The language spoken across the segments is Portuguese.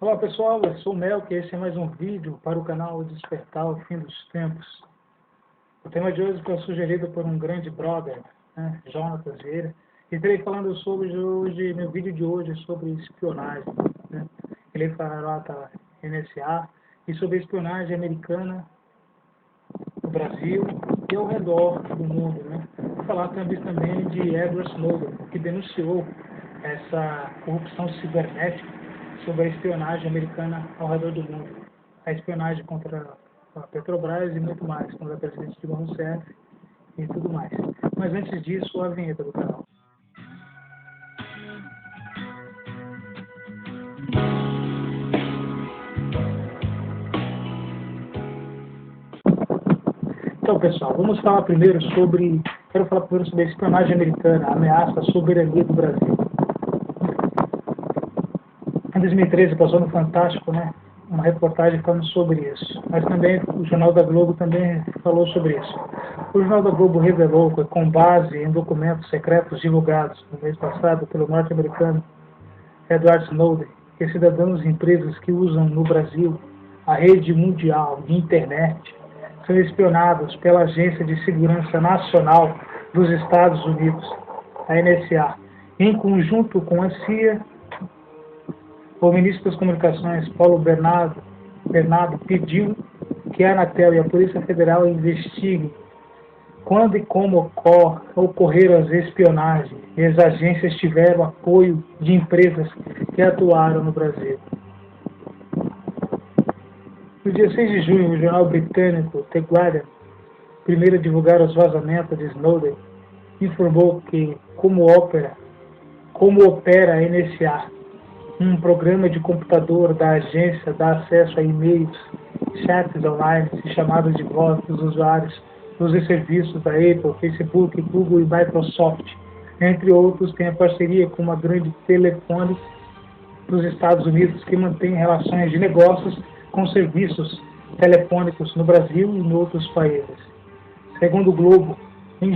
Olá pessoal, eu sou o Melk e esse é mais um vídeo para o canal Despertar o Fim dos Tempos. O tema de hoje foi sugerido por um grande brother, Jonathan Vieira, e estarei falando sobre hoje, meu vídeo de hoje sobre espionagem. Ele falará da NSA e sobre espionagem americana no Brasil e ao redor do mundo. Vou falar também de Edward Snowden, que denunciou essa corrupção cibernética sobre a espionagem americana ao redor do mundo. A espionagem contra a Petrobras e muito mais, contra a presidente Dilma Rousseff e tudo mais. Mas antes disso, a vinheta do canal. Então, pessoal, vamos falar primeiro sobre... Quero falar primeiro sobre a espionagem americana, a ameaça à soberania do Brasil. Em 2013 passou no Fantástico, uma reportagem falando sobre isso. Mas também o Jornal da Globo também falou sobre isso. O Jornal da Globo revelou que, com base em documentos secretos divulgados no mês passado pelo norte-americano Edward Snowden, que cidadãos e empresas que usam no Brasil a rede mundial de internet são espionados pela Agência de Segurança Nacional dos Estados Unidos, a NSA, em conjunto com a CIA. O ministro das Comunicações, Paulo Bernardo, pediu que a Anatel e a Polícia Federal investiguem quando e como ocorreram as espionagens e as agências tiveram apoio de empresas que atuaram no Brasil. No dia 6 de junho, o jornal britânico The Guardian, primeiro a divulgar os vazamentos de Snowden, informou que como opera a NSA, um programa de computador da agência dá acesso a e-mails, chats online e chamadas de voz dos usuários dos serviços da Apple, Facebook, Google e Microsoft. Entre outros, tem a parceria com uma grande telefone dos Estados Unidos que mantém relações de negócios com serviços telefônicos no Brasil e em outros países. Segundo o Globo, em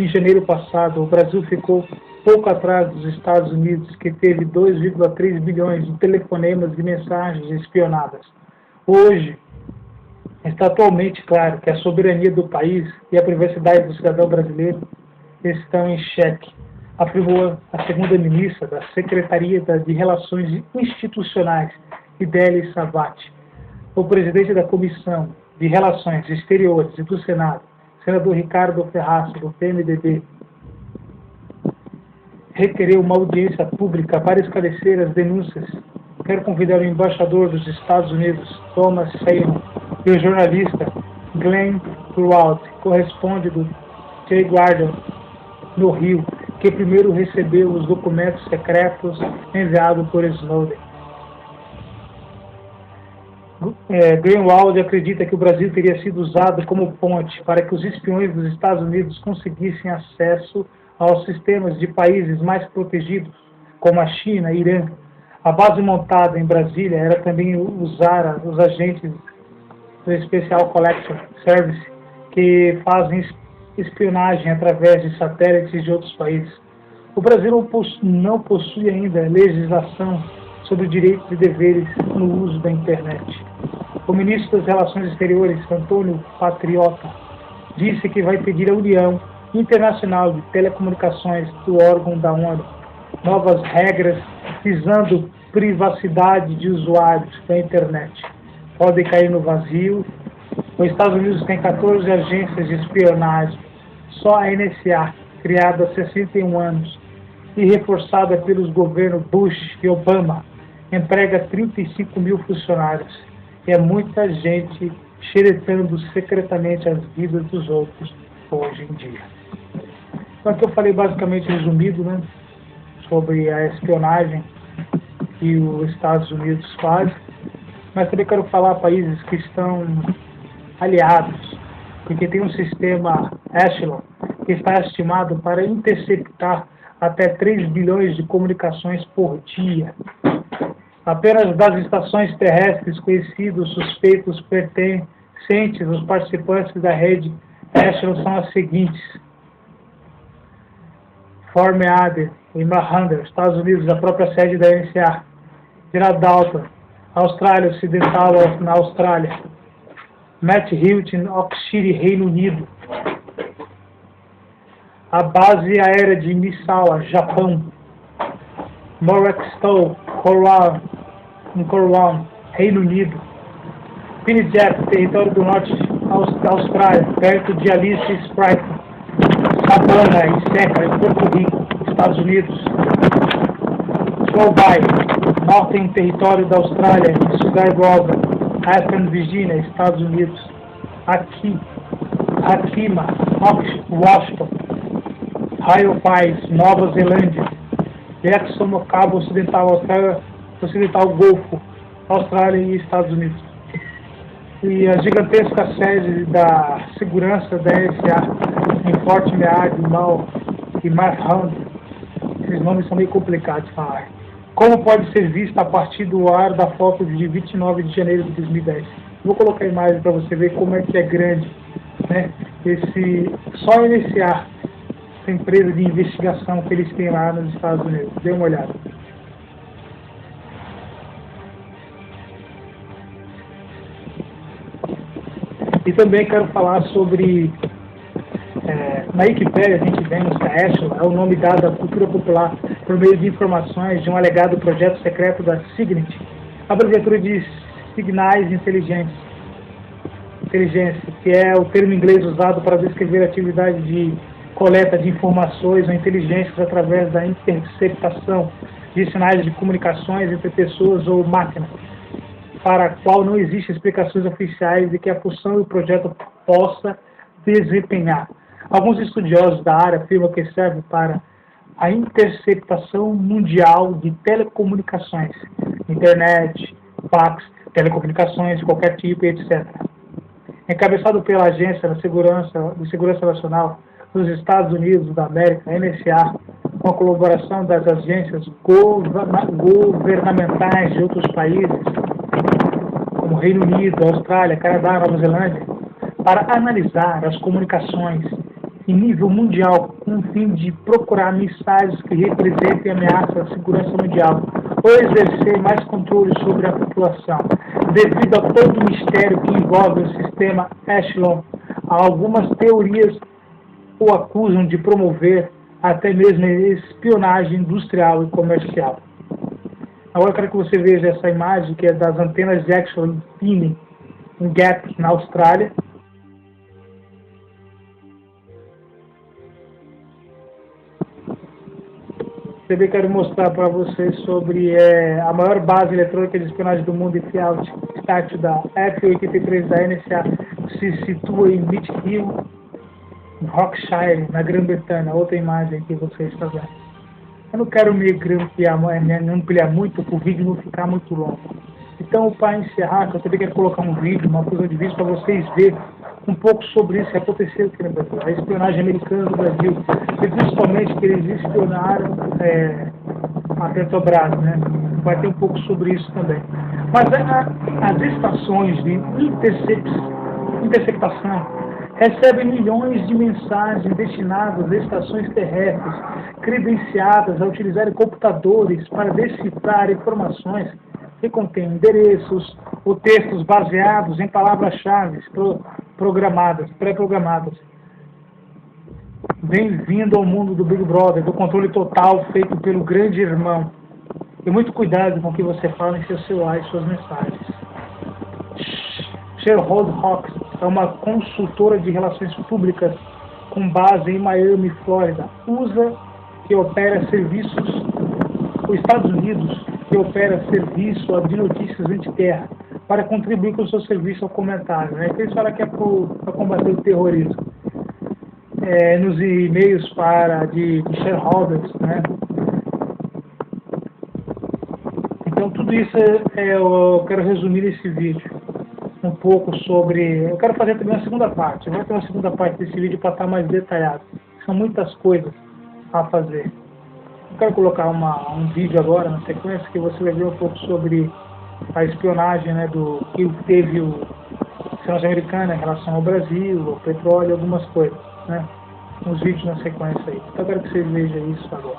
janeiro passado, o Brasil ficou pouco atrás dos Estados Unidos, que teve 2,3 bilhões de telefonemas e mensagens espionadas. Hoje, está atualmente claro que a soberania do país e a privacidade do cidadão brasileiro estão em xeque, afirmou a segunda-ministra da Secretaria de Relações Institucionais, Ideli Savati. O presidente da Comissão de Relações Exteriores e do Senado, senador Ricardo Ferraz, do PMDB, requereu uma audiência pública para esclarecer as denúncias. Quero convidar o embaixador dos Estados Unidos, Thomas Salmon, e o jornalista Glenn Greenwald, correspondente do The Guardian no Rio, que primeiro recebeu os documentos secretos enviados por Snowden. Greenwald acredita que o Brasil teria sido usado como ponte para que os espiões dos Estados Unidos conseguissem acesso aos sistemas de países mais protegidos, como a China e Irã. A base montada em Brasília era também usar os agentes do Special Collection Service, que fazem espionagem através de satélites de outros países. O Brasil não possui ainda legislação sobre direitos e deveres no uso da internet. O ministro das Relações Exteriores, Antônio Patriota, disse que vai pedir à União Internacional de Telecomunicações do órgão da ONU novas regras visando privacidade de usuários da internet. Podem cair no vazio. Os Estados Unidos têm 14 agências de espionagem. Só a NSA, criada há 61 anos e reforçada pelos governos Bush e Obama, emprega 35 mil funcionários. É muita gente xeretando secretamente as vidas dos outros hoje em dia. Então aqui eu falei basicamente resumido, sobre a espionagem que os Estados Unidos fazem, mas também quero falar países que estão aliados, porque tem um sistema Echelon que está estimado para interceptar até 3 bilhões de comunicações por dia. Apenas das estações terrestres conhecidas, suspeitos pertencentes aos participantes da rede Echelon são as seguintes: Fort Meade, em Mahindra, Estados Unidos, a própria sede da NSA, Gerald Dalton, Austrália Ocidental, na Austrália. Matt Hilton, Oxford, Reino Unido. A base aérea de Misawa, Japão. Morextow, Cornwall, Reino Unido. Pinjet, território do norte da Austrália, perto de Alice Springs. Savannah e Seca, em Porto Rico, Estados Unidos. Solvay, norte território da Austrália, Sugar Grove, Aspen, Virgínia, Estados Unidos. Akima, Washington. Raio Paz, Nova Zelândia. Jackson, no Cabo Ocidental, Austrália Ocidental, Golfo, Austrália e Estados Unidos. E a gigantesca sede da segurança da NSA em Fort Meade e Markham. Esses nomes são meio complicados de falar. Como pode ser vista a partir do ar da foto de 29 de janeiro de 2010. Vou colocar a imagem para você ver como é que é grande, né? Só NSA, essa empresa de investigação que eles têm lá nos Estados Unidos. Dê uma olhada. E também quero falar sobre, na Wikipédia a gente vemos que a Echelon é o nome dado à cultura popular por meio de informações de um alegado projeto secreto da Signet, abreviatura de Signais Inteligência, que é o termo inglês usado para descrever a atividade de coleta de informações ou inteligências através da interceptação de sinais de comunicações entre pessoas ou máquinas, para a qual não existem explicações oficiais de que a função do projeto possa desempenhar. Alguns estudiosos da área afirmam que serve para a interceptação mundial de telecomunicações, internet, fax, telecomunicações de qualquer tipo, etc. Encabeçado pela Agência de Segurança Nacional dos Estados Unidos da América, NSA, com a colaboração das agências governamentais de outros países, como Reino Unido, Austrália, Canadá, Nova Zelândia, para analisar as comunicações em nível mundial com o fim de procurar mensagens que representem ameaça à segurança mundial ou exercer mais controle sobre a população. Devido a todo o mistério que envolve o sistema Echelon, algumas teorias o acusam de promover até mesmo espionagem industrial e comercial. Agora eu quero que você veja essa imagem que é das antenas de Echelon em Gap, na Austrália. Também quero mostrar para vocês sobre a maior base eletrônica de espionagem do mundo, estátil da F-83 da NSA, se situa em Beach Hill, em Rockshire, na Grã-Bretanha. Outra imagem que vocês estão vendo. Eu não quero me ampliar muito para o vídeo não ficar muito longo. Então, para encerrar, eu também quero colocar um vídeo, uma fusão de vídeo para vocês verem um pouco sobre isso que aconteceu aqui no Brasil, a espionagem americana no Brasil, e principalmente que eles espionaram a Petrobras, né? Vai ter um pouco sobre isso também. Mas as estações de interceptação recebem milhões de mensagens destinadas a estações terrestres, credenciadas a utilizarem computadores para decifrar informações que contêm endereços ou textos baseados em palavras-chave pré-programadas. Bem-vindo ao mundo do Big Brother, do controle total feito pelo grande irmão. E muito cuidado com o que você fala em seu celular e suas mensagens. Sherwood Hawks é uma consultora de relações públicas com base em Miami, Flórida. Que opera serviços, os Estados Unidos, que opera serviço de notícias anti-terra, para contribuir com o seu serviço ao comentário. Né? Então, isso fala que é para combater o terrorismo. Nos e-mails de shareholders, né? Então, tudo isso eu quero resumir nesse vídeo. Um pouco sobre... Eu quero fazer também uma segunda parte. Eu vou ter uma segunda parte desse vídeo para estar mais detalhado. São muitas coisas a fazer. Eu quero colocar um vídeo agora, na sequência, que você vai ver um pouco sobre a espionagem, né, que teve o Senado americano em relação ao Brasil, ao petróleo, algumas coisas, né? Uns vídeos na sequência aí. Então eu quero que vocês vejam isso agora.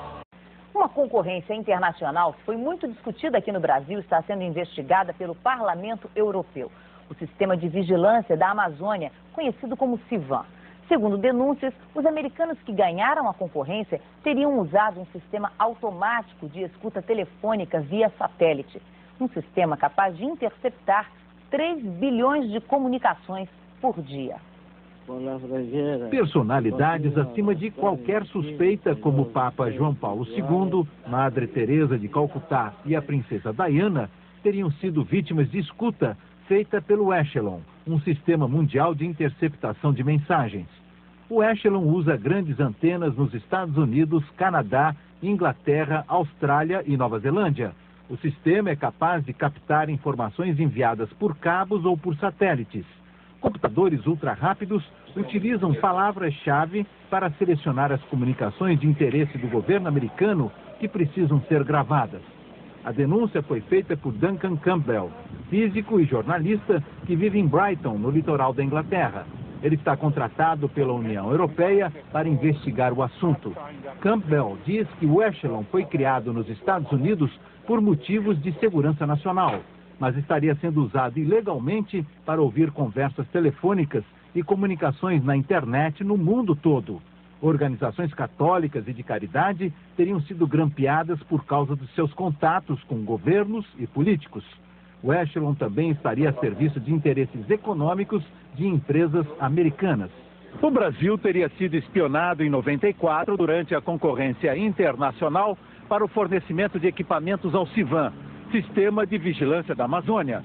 Uma concorrência internacional foi muito discutida aqui no Brasil e está sendo investigada pelo Parlamento Europeu. O sistema de vigilância da Amazônia, conhecido como CIVAM. Segundo denúncias, os americanos que ganharam a concorrência teriam usado um sistema automático de escuta telefônica via satélite. Um sistema capaz de interceptar 3 bilhões de comunicações por dia. Personalidades acima de qualquer suspeita, como o Papa João Paulo II, Madre Teresa de Calcutá e a Princesa Diana, teriam sido vítimas de escuta feita pelo Echelon, um sistema mundial de interceptação de mensagens. O Echelon usa grandes antenas nos Estados Unidos, Canadá, Inglaterra, Austrália e Nova Zelândia. O sistema é capaz de captar informações enviadas por cabos ou por satélites. Computadores ultra-rápidos utilizam palavras-chave para selecionar as comunicações de interesse do governo americano que precisam ser gravadas. A denúncia foi feita por Duncan Campbell, físico e jornalista que vive em Brighton, no litoral da Inglaterra. Ele está contratado pela União Europeia para investigar o assunto. Campbell diz que o Echelon foi criado nos Estados Unidos por motivos de segurança nacional, mas estaria sendo usado ilegalmente para ouvir conversas telefônicas e comunicações na internet no mundo todo. Organizações católicas e de caridade teriam sido grampeadas por causa dos seus contatos com governos e políticos. O Echelon também estaria a serviço de interesses econômicos de empresas americanas. O Brasil teria sido espionado em 94 durante a concorrência internacional para o fornecimento de equipamentos ao CIVAM, Sistema de Vigilância da Amazônia.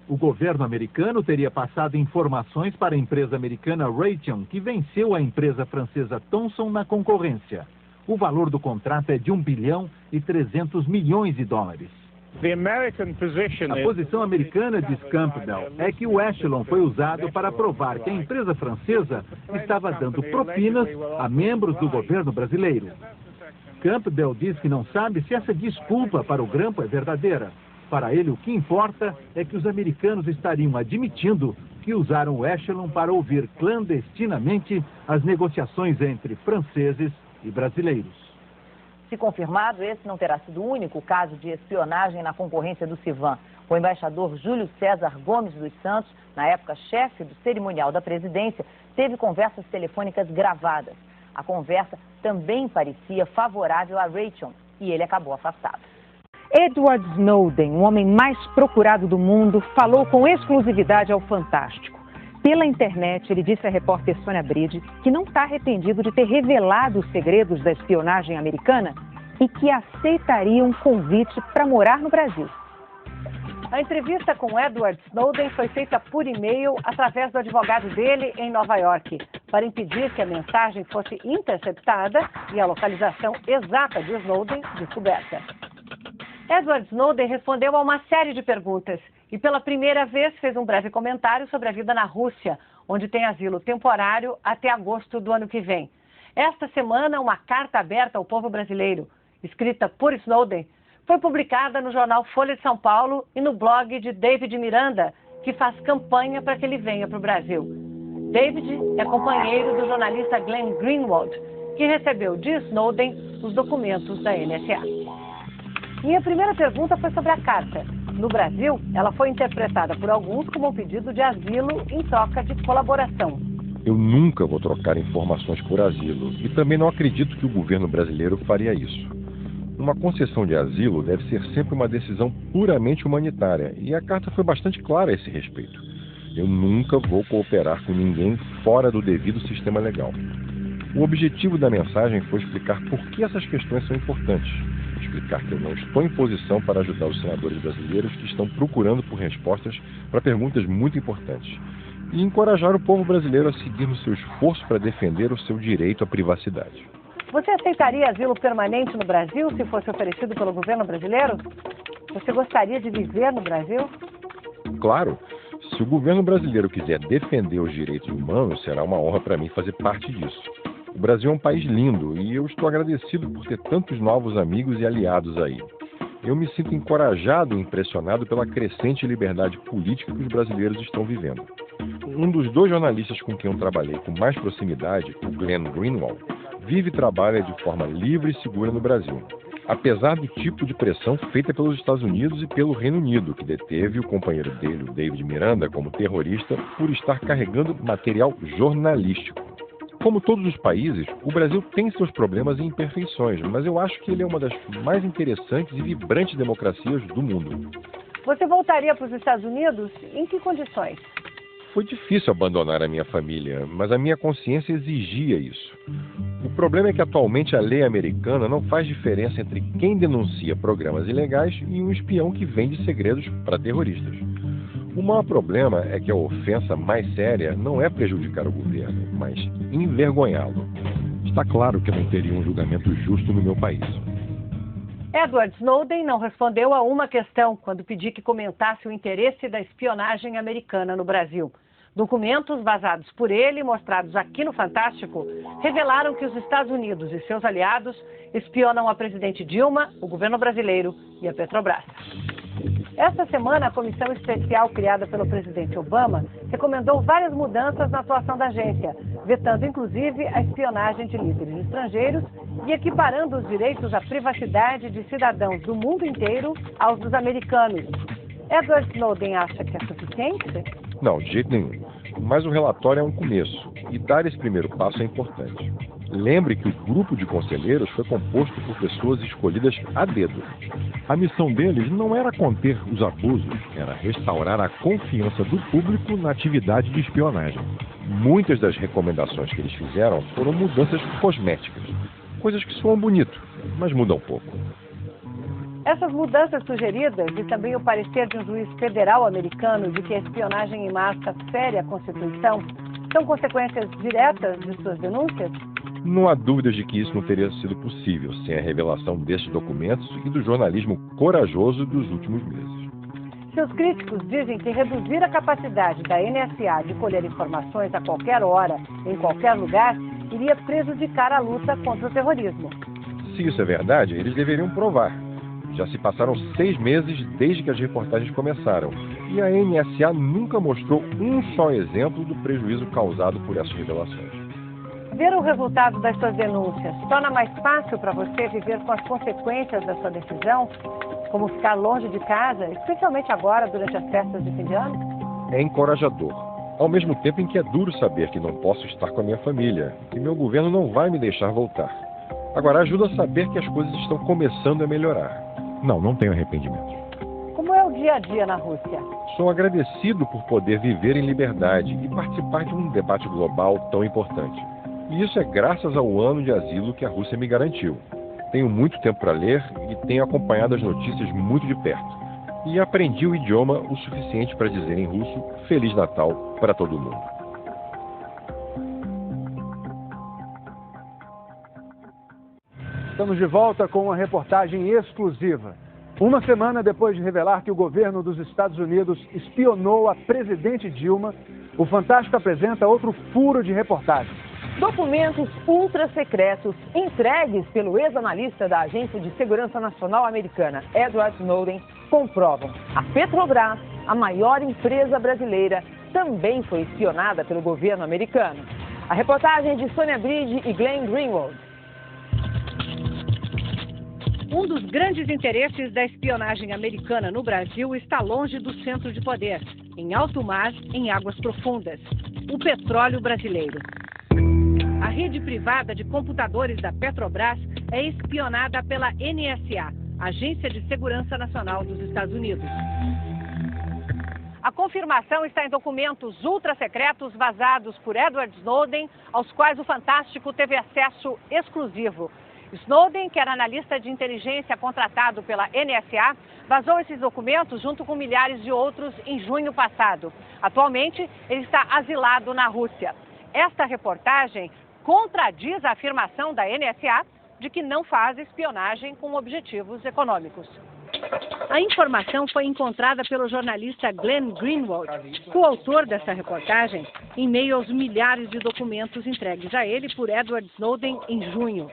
O governo americano teria passado informações para a empresa americana Raytheon, que venceu a empresa francesa Thomson na concorrência. O valor do contrato é de 1 bilhão e 300 milhões de dólares. A posição americana, diz Campbell, é que o Echelon foi usado para provar que a empresa francesa estava dando propinas a membros do governo brasileiro. Campbell diz que não sabe se essa desculpa para o grampo é verdadeira. Para ele, o que importa é que os americanos estariam admitindo que usaram o Echelon para ouvir clandestinamente as negociações entre franceses e brasileiros. Se confirmado, esse não terá sido o único caso de espionagem na concorrência do CIVAM. O embaixador Júlio César Gomes dos Santos, na época chefe do cerimonial da presidência, teve conversas telefônicas gravadas. A conversa também parecia favorável a Raytheon e ele acabou afastado. Edward Snowden, o homem mais procurado do mundo, falou com exclusividade ao Fantástico. Pela internet, ele disse à repórter Sônia Bride que não está arrependido de ter revelado os segredos da espionagem americana e que aceitaria um convite para morar no Brasil. A entrevista com Edward Snowden foi feita por e-mail através do advogado dele em Nova York, para impedir que a mensagem fosse interceptada e a localização exata de Snowden descoberta. Edward Snowden respondeu a uma série de perguntas e pela primeira vez fez um breve comentário sobre a vida na Rússia, onde tem asilo temporário até agosto do ano que vem. Esta semana, uma carta aberta ao povo brasileiro, escrita por Snowden, foi publicada no jornal Folha de São Paulo e no blog de David Miranda, que faz campanha para que ele venha para o Brasil. David é companheiro do jornalista Glenn Greenwald, que recebeu de Snowden os documentos da NSA. Minha primeira pergunta foi sobre a carta. No Brasil, ela foi interpretada por alguns como um pedido de asilo em troca de colaboração. Eu nunca vou trocar informações por asilo e também não acredito que o governo brasileiro faria isso. Uma concessão de asilo deve ser sempre uma decisão puramente humanitária e a carta foi bastante clara a esse respeito. Eu nunca vou cooperar com ninguém fora do devido sistema legal. O objetivo da mensagem foi explicar por que essas questões são importantes. Explicar que eu não estou em posição para ajudar os senadores brasileiros que estão procurando por respostas para perguntas muito importantes. E encorajar o povo brasileiro a seguir no seu esforço para defender o seu direito à privacidade. Você aceitaria asilo permanente no Brasil se fosse oferecido pelo governo brasileiro? Você gostaria de viver no Brasil? Claro. Se o governo brasileiro quiser defender os direitos humanos, será uma honra para mim fazer parte disso. O Brasil é um país lindo e eu estou agradecido por ter tantos novos amigos e aliados aí. Eu me sinto encorajado e impressionado pela crescente liberdade política que os brasileiros estão vivendo. Um dos 2 jornalistas com quem eu trabalhei com mais proximidade, o Glenn Greenwald, vive e trabalha de forma livre e segura no Brasil. apesar do tipo de pressão feita pelos Estados Unidos e pelo Reino Unido, que deteve o companheiro dele, o David Miranda, como terrorista por estar carregando material jornalístico. Como todos os países, o Brasil tem seus problemas e imperfeições, mas eu acho que ele é uma das mais interessantes e vibrantes democracias do mundo. Você voltaria para os Estados Unidos? Em que condições? Foi difícil abandonar a minha família, mas a minha consciência exigia isso. O problema é que atualmente a lei americana não faz diferença entre quem denuncia programas ilegais e um espião que vende segredos para terroristas. O maior problema é que a ofensa mais séria não é prejudicar o governo, mas envergonhá-lo. Está claro que não teria um julgamento justo no meu país. Edward Snowden não respondeu a uma questão quando pedi que comentasse o interesse da espionagem americana no Brasil. Documentos vazados por ele e mostrados aqui no Fantástico revelaram que os Estados Unidos e seus aliados espionam a presidente Dilma, o governo brasileiro e a Petrobras. Esta semana, a comissão especial criada pelo presidente Obama recomendou várias mudanças na atuação da agência, vetando inclusive a espionagem de líderes estrangeiros e equiparando os direitos à privacidade de cidadãos do mundo inteiro aos dos americanos. Edward Snowden acha que é suficiente? Não, de jeito nenhum. Mas o relatório é um começo, e dar esse primeiro passo é importante. Lembre que o grupo de conselheiros foi composto por pessoas escolhidas a dedo. A missão deles não era conter os abusos, era restaurar a confiança do público na atividade de espionagem. Muitas das recomendações que eles fizeram foram mudanças cosméticas, coisas que soam bonito, mas mudam pouco. Essas mudanças sugeridas e também o parecer de um juiz federal americano de que a espionagem em massa fere a Constituição são consequências diretas de suas denúncias? Não há dúvidas de que isso não teria sido possível sem a revelação destes documentos e do jornalismo corajoso dos últimos meses. Seus críticos dizem que reduzir a capacidade da NSA de colher informações a qualquer hora, em qualquer lugar, iria prejudicar a luta contra o terrorismo. Se isso é verdade, eles deveriam provar. Já se passaram 6 meses desde que as reportagens começaram, e a NSA nunca mostrou um só exemplo do prejuízo causado por essas revelações. Ver o resultado das suas denúncias torna mais fácil para você viver com as consequências da sua decisão, como ficar longe de casa, especialmente agora durante as festas de fim de ano? É encorajador, ao mesmo tempo em que é duro saber que não posso estar com a minha família, que meu governo não vai me deixar voltar. Agora ajuda a saber que as coisas estão começando a melhorar. Não tenho arrependimento. Como é o dia a dia na Rússia? Sou agradecido por poder viver em liberdade e participar de um debate global tão importante. E isso é graças ao ano de asilo que a Rússia me garantiu. Tenho muito tempo para ler e tenho acompanhado as notícias muito de perto. E aprendi o idioma o suficiente para dizer em russo Feliz Natal para todo mundo. Estamos de volta com uma reportagem exclusiva. Uma semana depois de revelar que o governo dos Estados Unidos espionou a presidente Dilma, o Fantástico apresenta outro furo de reportagem. Documentos ultra-secretos entregues pelo ex-analista da Agência de Segurança Nacional Americana, Edward Snowden, comprovam a Petrobras, a maior empresa brasileira, também foi espionada pelo governo americano. A reportagem de Sônia Bride e Glenn Greenwald. Um dos grandes interesses da espionagem americana no Brasil está longe do centro de poder, em alto mar, em águas profundas: o petróleo brasileiro. A rede privada de computadores da Petrobras é espionada pela NSA, Agência de Segurança Nacional dos Estados Unidos. A confirmação está em documentos ultra-secretos vazados por Edward Snowden, aos quais o Fantástico teve acesso exclusivo. Snowden, que era analista de inteligência contratado pela NSA, vazou esses documentos junto com milhares de outros em junho passado. Atualmente, ele está asilado na Rússia. Esta reportagem contradiz a afirmação da NSA de que não faz espionagem com objetivos econômicos. A informação foi encontrada pelo jornalista Glenn Greenwald, coautor dessa reportagem, em meio aos milhares de documentos entregues a ele por Edward Snowden em junho.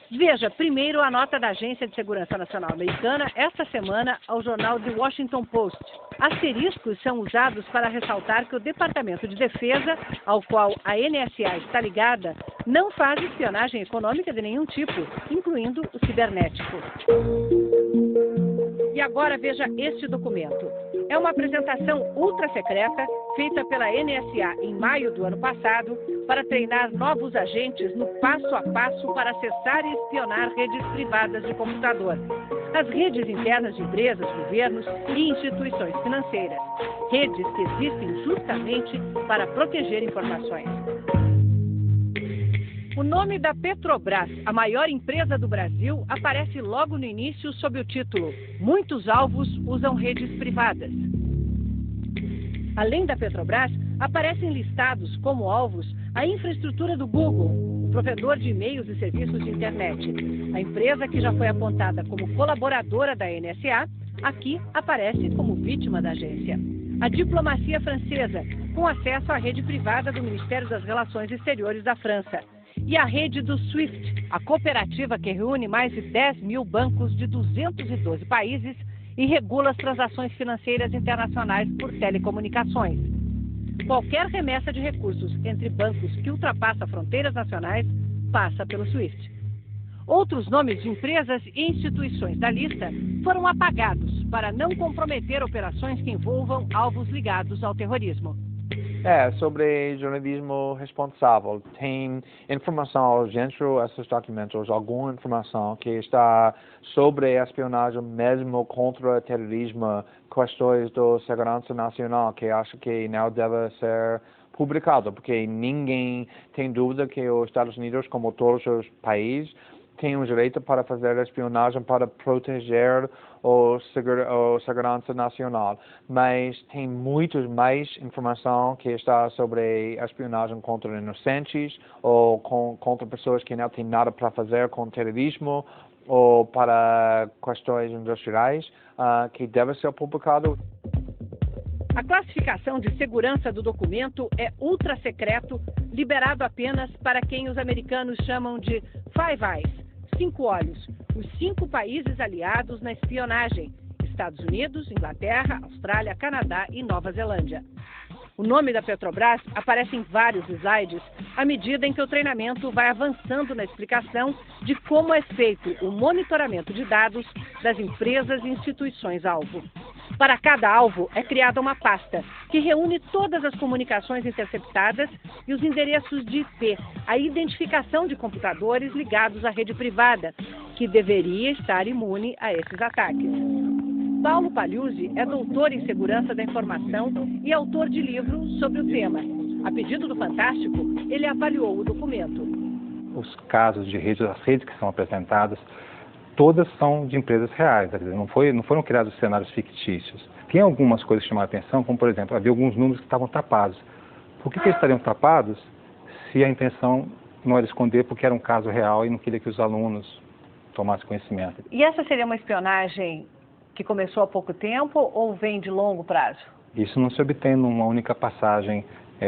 Veja primeiro a nota da Agência de Segurança Nacional Americana esta semana ao jornal The Washington Post. Asteriscos são usados para ressaltar que o Departamento de Defesa, ao qual a NSA está ligada, não faz espionagem econômica de nenhum tipo, incluindo o cibernético. E agora veja este documento. É uma apresentação ultra secreta feita pela NSA em maio do ano passado para treinar novos agentes no passo a passo para acessar e espionar redes privadas de computador. As redes internas de empresas, governos e instituições financeiras. Redes que existem justamente para proteger informações. O nome da Petrobras, a maior empresa do Brasil, aparece logo no início sob o título Muitos alvos usam redes privadas. Além da Petrobras, aparecem listados como alvos a infraestrutura do Google, o provedor de e-mails e serviços de internet. A empresa que já foi apontada como colaboradora da NSA, aqui aparece como vítima da agência. A diplomacia francesa, com acesso à rede privada do Ministério das Relações Exteriores da França. E a rede do SWIFT, a cooperativa que reúne mais de 10 mil bancos de 212 países e regula as transações financeiras internacionais por telecomunicações. Qualquer remessa de recursos entre bancos que ultrapassa fronteiras nacionais passa pelo SWIFT. Outros nomes de empresas e instituições da lista foram apagados para não comprometer operações que envolvam alvos ligados ao terrorismo. Sobre jornalismo responsável. Tem informação dentro desses documentos, alguma informação que está sobre espionagem mesmo contra terrorismo, questões de segurança nacional, que acho que não deve ser publicado, porque ninguém tem dúvida que os Estados Unidos, como todos os países, tem o direito para fazer espionagem para proteger a segurança nacional. Mas tem muito mais informação que está sobre espionagem contra inocentes ou contra pessoas que não têm nada para fazer com terrorismo ou para questões industriais que deve ser publicado. A classificação de segurança do documento é ultra secreto, liberado apenas para quem os americanos chamam de Five Eyes. 5 olhos, os 5 países aliados na espionagem: Estados Unidos, Inglaterra, Austrália, Canadá e Nova Zelândia. O nome da Petrobras aparece em vários slides à medida em que o treinamento vai avançando na explicação de como é feito o monitoramento de dados das empresas e instituições-alvo. Para cada alvo é criada uma pasta que reúne todas as comunicações interceptadas e os endereços de IP, a identificação de computadores ligados à rede privada, que deveria estar imune a esses ataques. Paulo Pagliuzzi é doutor em segurança da informação e autor de livros sobre o tema. A pedido do Fantástico, ele avaliou o documento. Os casos de redes, as redes que são apresentadas, todas são de empresas reais, quer dizer, não foram criados cenários fictícios. Tem algumas coisas que chamaram a atenção, como por exemplo, havia alguns números que estavam tapados. Por que eles estariam tapados se a intenção não era esconder porque era um caso real e não queria que os alunos tomassem conhecimento? E essa seria uma espionagem que começou há pouco tempo ou vem de longo prazo? Isso não se obtém numa única passagem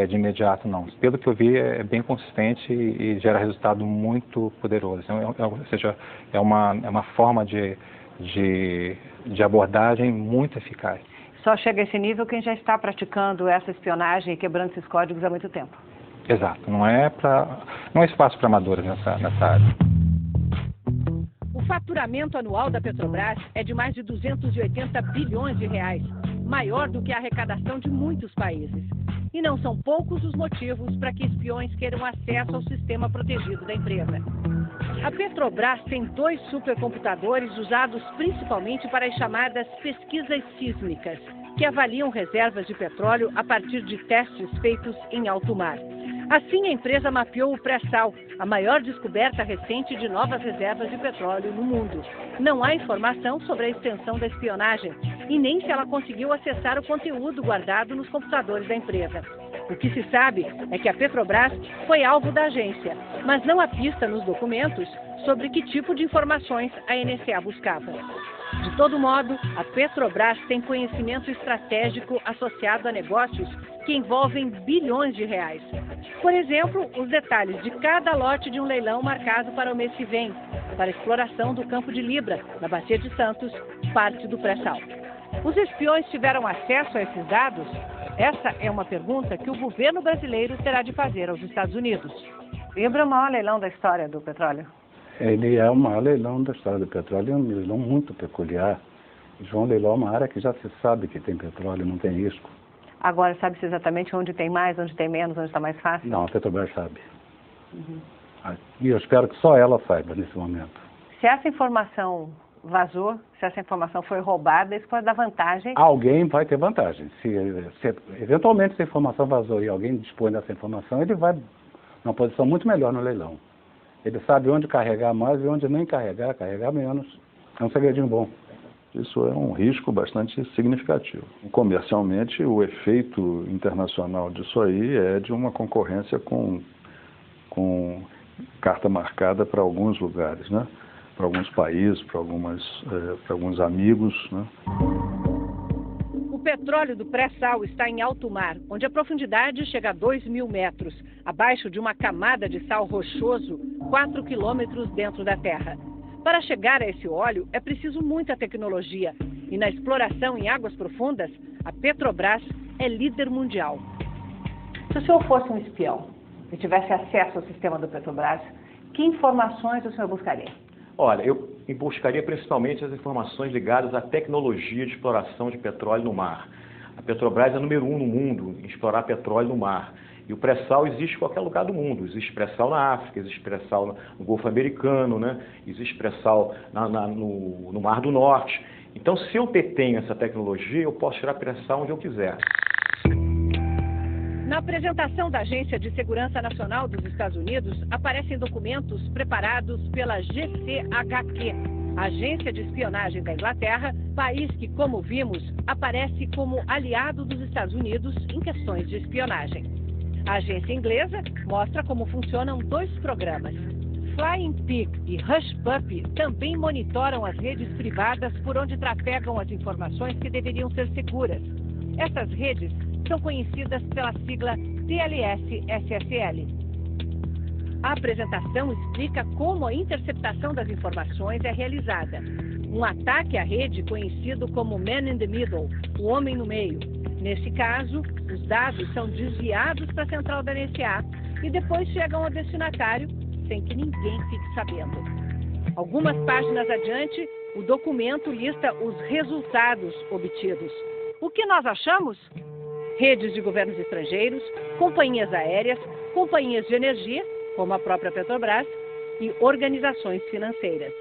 de imediato, não. Pelo que eu vi, é bem consistente e gera resultado muito poderoso. Ou seja, é uma forma de abordagem muito eficaz. Só chega a esse nível quem já está praticando essa espionagem e quebrando esses códigos há muito tempo. Exato. Não é espaço para amadores nessa área. O faturamento anual da Petrobras é de mais de 280 bilhões de reais, maior do que a arrecadação de muitos países. E não são poucos os motivos para que espiões queiram acesso ao sistema protegido da empresa. A Petrobras tem 2 supercomputadores usados principalmente para as chamadas pesquisas sísmicas, que avaliam reservas de petróleo a partir de testes feitos em alto mar. Assim, a empresa mapeou o pré-sal, a maior descoberta recente de novas reservas de petróleo no mundo. Não há informação sobre a extensão da espionagem e nem se ela conseguiu acessar o conteúdo guardado nos computadores da empresa. O que se sabe é que a Petrobras foi alvo da agência, mas não há pista nos documentos sobre que tipo de informações a NSA buscava. De todo modo, a Petrobras tem conhecimento estratégico associado a negócios que envolvem bilhões de reais. Por exemplo, os detalhes de cada lote de um leilão marcado para o mês que vem, para a exploração do campo de Libra, na Bacia de Santos, parte do pré-sal. Os espiões tiveram acesso a esses dados? Essa é uma pergunta que o governo brasileiro terá de fazer aos Estados Unidos. Libra é o maior leilão da história do petróleo? Ele é o maior leilão da história do petróleo, é um leilão muito peculiar. João Leilão é uma área que já se sabe que tem petróleo, não tem risco. Agora, sabe-se exatamente onde tem mais, onde tem menos, onde está mais fácil? Não, a Petrobras sabe. E eu espero que só ela saiba nesse momento. Se essa informação vazou, se essa informação foi roubada, isso pode dar vantagem? Alguém vai ter vantagem. Se eventualmente essa informação vazou e alguém dispõe dessa informação, ele vai numa posição muito melhor no leilão. Ele sabe onde carregar mais e onde nem carregar menos. É um segredinho bom. Isso é um risco bastante significativo. Comercialmente, o efeito internacional disso aí é de uma concorrência com carta marcada para alguns lugares, né? Para alguns países, para alguns amigos, né? O petróleo do pré-sal está em alto mar, onde a profundidade chega a 2.000 metros, abaixo de uma camada de sal rochoso, 4 quilômetros dentro da terra. Para chegar a esse óleo, é preciso muita tecnologia. E na exploração em águas profundas, a Petrobras é líder mundial. Se o senhor fosse um espião e tivesse acesso ao sistema do Petrobras, que informações o senhor buscaria? Olha, eu buscaria principalmente as informações ligadas à tecnologia de exploração de petróleo no mar. A Petrobras é número 1 no mundo em explorar petróleo no mar. E o pré-sal existe em qualquer lugar do mundo. Existe pré-sal na África, existe pré-sal no Golfo Americano, né? Existe pré-sal no Mar do Norte. Então, se eu detenho essa tecnologia, eu posso tirar pré-sal onde eu quiser. Na apresentação da Agência de Segurança Nacional dos Estados Unidos, aparecem documentos preparados pela GCHQ, Agência de Espionagem da Inglaterra, país que, como vimos, aparece como aliado dos Estados Unidos em questões de espionagem. A agência inglesa mostra como funcionam 2 programas. Flying Pig e Hush Puppy também monitoram as redes privadas por onde trafegam as informações que deveriam ser seguras. Essas redes são conhecidas pela sigla TLS-SSL. A apresentação explica como a interceptação das informações é realizada. Um ataque à rede conhecido como Man in the Middle, o homem no meio. Nesse caso, os dados são desviados para a central da NSA e depois chegam ao destinatário sem que ninguém fique sabendo. Algumas páginas adiante, o documento lista os resultados obtidos. O que nós achamos? Redes de governos estrangeiros, companhias aéreas, companhias de energia, como a própria Petrobras, e organizações financeiras.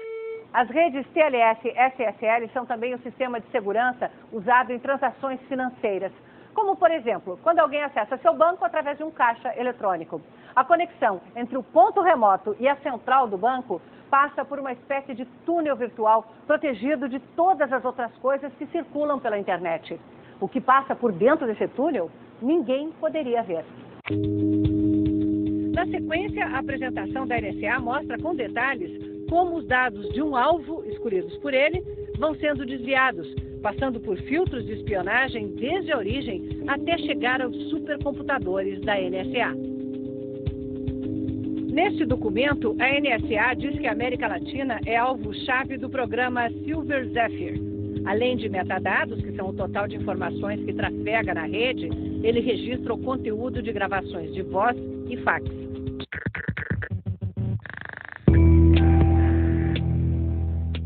As redes TLS-SSL são também um sistema de segurança usado em transações financeiras, como, por exemplo, quando alguém acessa seu banco através de um caixa eletrônico. A conexão entre o ponto remoto e a central do banco passa por uma espécie de túnel virtual protegido de todas as outras coisas que circulam pela internet. O que passa por dentro desse túnel, ninguém poderia ver. Na sequência, a apresentação da NSA mostra com detalhes como os dados de um alvo, escolhidos por ele, vão sendo desviados, passando por filtros de espionagem desde a origem até chegar aos supercomputadores da NSA. Neste documento, a NSA diz que a América Latina é alvo-chave do programa Silver Zephyr. Além de metadados, que são o total de informações que trafega na rede, ele registra o conteúdo de gravações de voz e fax.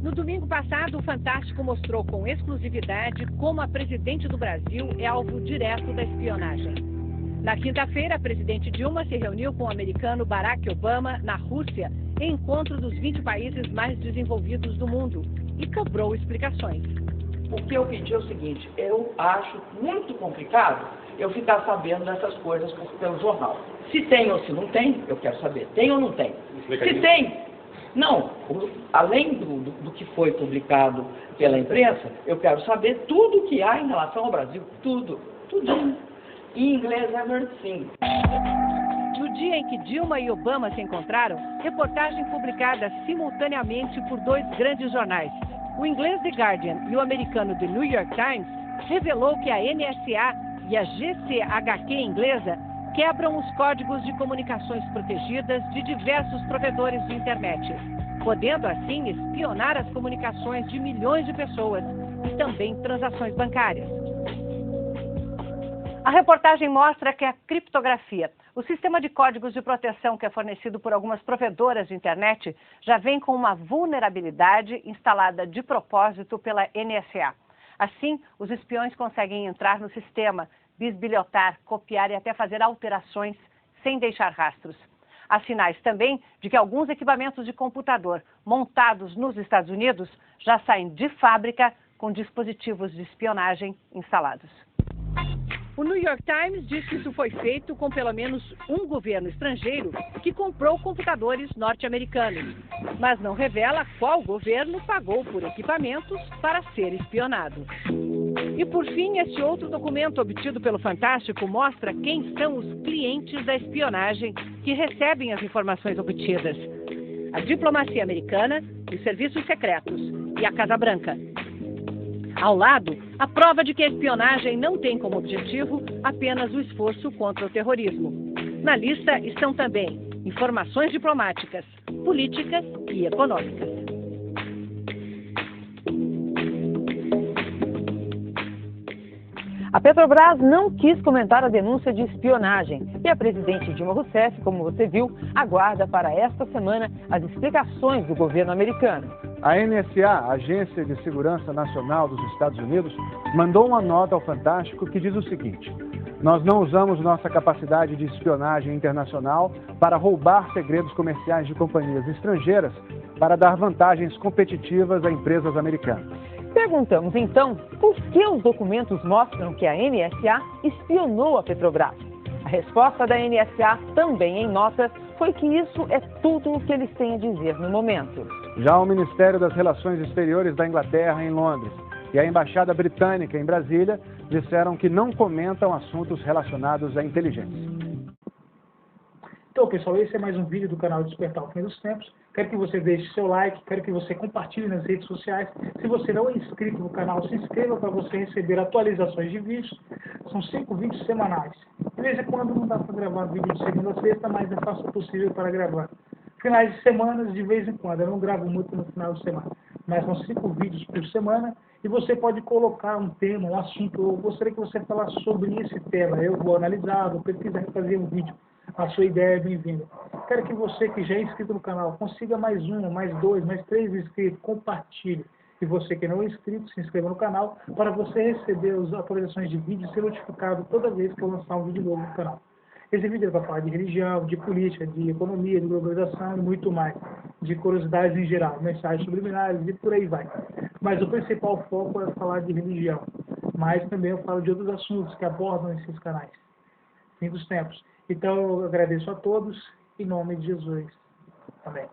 No domingo passado, o Fantástico mostrou com exclusividade como a presidente do Brasil é alvo direto da espionagem. Na quinta-feira, a presidente Dilma se reuniu com o americano Barack Obama na Rússia, em encontro dos 20 países mais desenvolvidos do mundo, e cobrou explicações. O que eu pedi é o seguinte: eu acho muito complicado eu ficar sabendo dessas coisas pelo jornal. Se tem ou se não tem, eu quero saber. Tem ou não tem? Se tem, não. Além do que foi publicado pela imprensa, eu quero saber tudo o que há em relação ao Brasil. Tudo. Tudinho. Em inglês, everything. No dia em que Dilma e Obama se encontraram, reportagem publicada simultaneamente por 2 grandes jornais, o inglês The Guardian e o americano The New York Times, revelou que a NSA e a GCHQ inglesa quebram os códigos de comunicações protegidas de diversos provedores de internet. podendo assim espionar as comunicações de milhões de pessoas e também transações bancárias. A reportagem mostra que a criptografia, o sistema de códigos de proteção que é fornecido por algumas provedoras de internet, já vem com uma vulnerabilidade instalada de propósito pela NSA. Assim, os espiões conseguem entrar no sistema, bisbilhotar, copiar e até fazer alterações sem deixar rastros. Há sinais também de que alguns equipamentos de computador montados nos Estados Unidos já saem de fábrica com dispositivos de espionagem instalados. O New York Times diz que isso foi feito com pelo menos um governo estrangeiro que comprou computadores norte-americanos, mas não revela qual governo pagou por equipamentos para ser espionado. E por fim, esse outro documento obtido pelo Fantástico mostra quem são os clientes da espionagem que recebem as informações obtidas: a diplomacia americana, os serviços secretos e a Casa Branca. Ao lado, a prova de que a espionagem não tem como objetivo apenas o esforço contra o terrorismo. Na lista estão também informações diplomáticas, políticas e econômicas. A Petrobras não quis comentar a denúncia de espionagem e a presidente Dilma Rousseff, como você viu, aguarda para esta semana as explicações do governo americano. A NSA, a Agência de Segurança Nacional dos Estados Unidos, mandou uma nota ao Fantástico que diz o seguinte: nós não usamos nossa capacidade de espionagem internacional para roubar segredos comerciais de companhias estrangeiras para dar vantagens competitivas a empresas americanas. Perguntamos então por que os documentos mostram que a NSA espionou a Petrobras. A resposta da NSA, também em nota, foi que isso é tudo o que eles têm a dizer no momento. Já o Ministério das Relações Exteriores da Inglaterra, em Londres, e a Embaixada Britânica, em Brasília, disseram que não comentam assuntos relacionados à inteligência. Então, pessoal, esse é mais um vídeo do canal Despertar o Fim dos Tempos. Quero que você deixe seu like, quero que você compartilhe nas redes sociais. Se você não é inscrito no canal, se inscreva para você receber atualizações de vídeos. São 5 vídeos semanais. De vez em quando não dá para gravar vídeo de segunda a sexta, mas eu faço o possível para gravar. Finais de semanas, de vez em quando. Eu não gravo muito no final de semana, mas são 5 vídeos por semana. E você pode colocar um tema, um assunto. Eu gostaria que você falasse sobre esse tema. Eu vou analisar, vou pesquisar e fazer um vídeo. A sua ideia é bem-vinda. Quero que você que já é inscrito no canal consiga mais 1, mais 2, mais 3 inscritos, compartilhe. E você que não é inscrito, se inscreva no canal para você receber as atualizações de vídeo e ser notificado toda vez que eu lançar um vídeo novo no canal. Esse vídeo vai falar de religião, de política, de economia, de globalização e muito mais. De curiosidades em geral, mensagens subliminares e por aí vai. Mas o principal foco é falar de religião. Mas também eu falo de outros assuntos que abordam esses canais. Fim dos tempos. Então, eu agradeço a todos, em nome de Jesus. Amém.